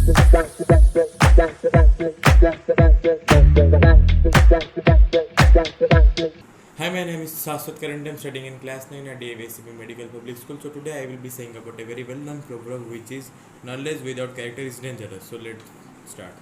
Hi, my name is Saswat. Currently, I'm studying in class 9 at AVCP Medical Public School. So, today I will be saying about a very well known proverb which is knowledge without character is dangerous. So, let's start.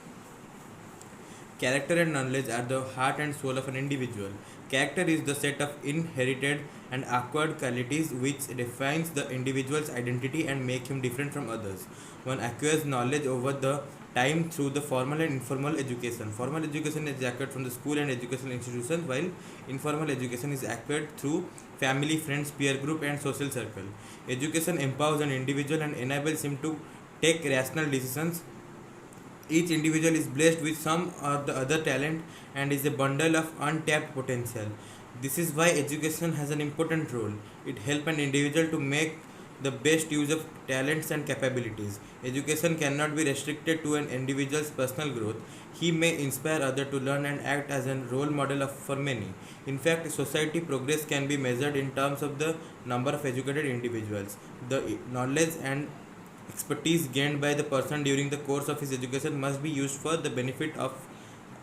Character and knowledge are the heart and soul of an individual. Character is the set of inherited and acquired qualities which defines the individual's identity and make him different from others. One acquires knowledge over the time through the formal and informal education. Formal education is acquired from the school and educational institutions, while informal education is acquired through family, friends, peer group, and social circle. Education empowers an individual and enables him to take rational decisions. Each individual is blessed with some or the other talent and is a bundle of untapped potential. This is why education has an important role. It helps an individual to make the best use of talents and capabilities. Education cannot be restricted to an individual's personal growth. He may inspire others to learn and act as a role model for many. In fact, society progress can be measured in terms of the number of educated individuals. The knowledge and expertise gained by the person during the course of his education must be used for the benefit of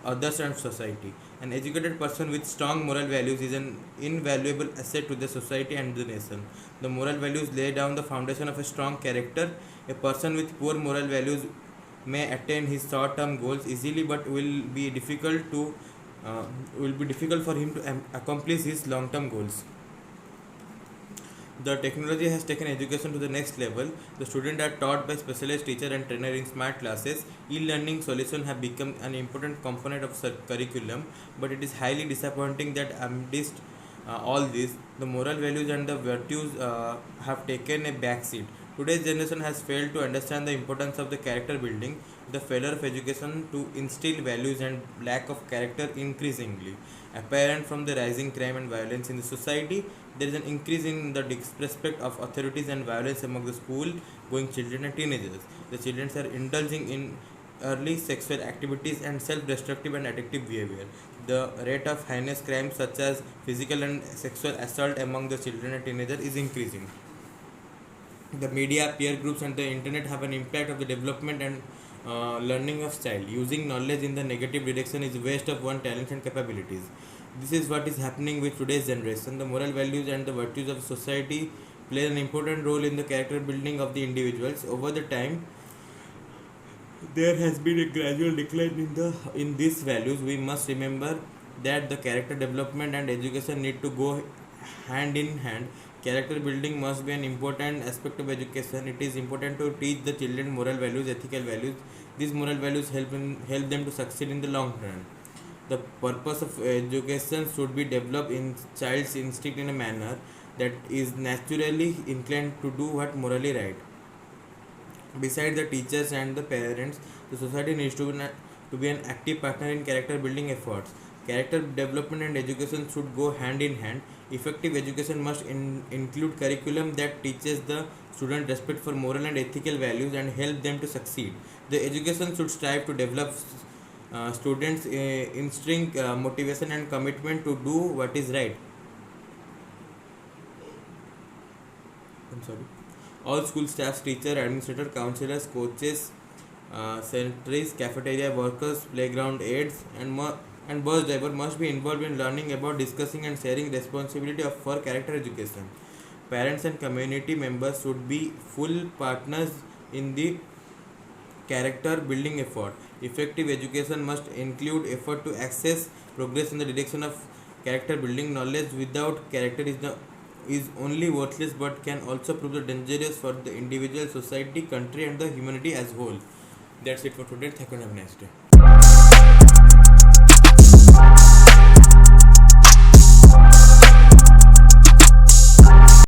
others and society. An educated person with strong moral values is an invaluable asset to the society and the nation. The moral values lay down the foundation of a strong character. A person with poor moral values may attain his short-term goals easily, but will be difficult for him to accomplish his long-term goals. The technology has taken education to the next level. The students are taught by specialized teacher and trainer in smart classes. E-learning solutions have become an important component of curriculum, but it is highly disappointing that amidst all this, the moral values and the virtues have taken a backseat. Today's generation has failed to understand the importance of the character building. The failure of education to instill values and lack of character increasingly apparent from the rising crime and violence in the society. There is an increase in the disrespect of authorities and violence among the school going children and teenagers. The children are indulging in early sexual activities and self-destructive and addictive behavior. The rate of heinous crimes such as physical and sexual assault among the children and teenagers is increasing. The media, peer groups, and the internet have an impact of the development and learning of child. Using knowledge in the negative direction is waste of one talent and capabilities. This is what is happening with today's generation. The moral values and the virtues of society play an important role in the character building of the individuals. Over the time, there has been a gradual decline in these values. We must remember that the character development and education need to go hand in hand. Character building must be an important aspect of education. It is important to teach the children moral values, ethical values. These moral values help them to succeed in the long run. The purpose of education should be developed in child's instinct in a manner that is naturally inclined to do what morally right. Besides the teachers and the parents, the society needs to be an active partner in character building efforts. Character development and education should go hand in hand. Effective education must include curriculum that teaches the student respect for moral and ethical values and help them to succeed. The education should strive to develop students' instinct, motivation, and commitment to do what is right. I'm sorry. All school staff, teacher, administrator, counselors, coaches, sentries, cafeteria workers, playground aides, and bus driver must be involved in learning about discussing and sharing responsibility for character education. Parents and community members should be full partners in the character building effort. Effective education must include effort to access progress in the direction of character building. Knowledge without character is only worthless but can also prove dangerous for the individual, society, country, and the humanity as whole. That's it for today. Thank you and have a nice day.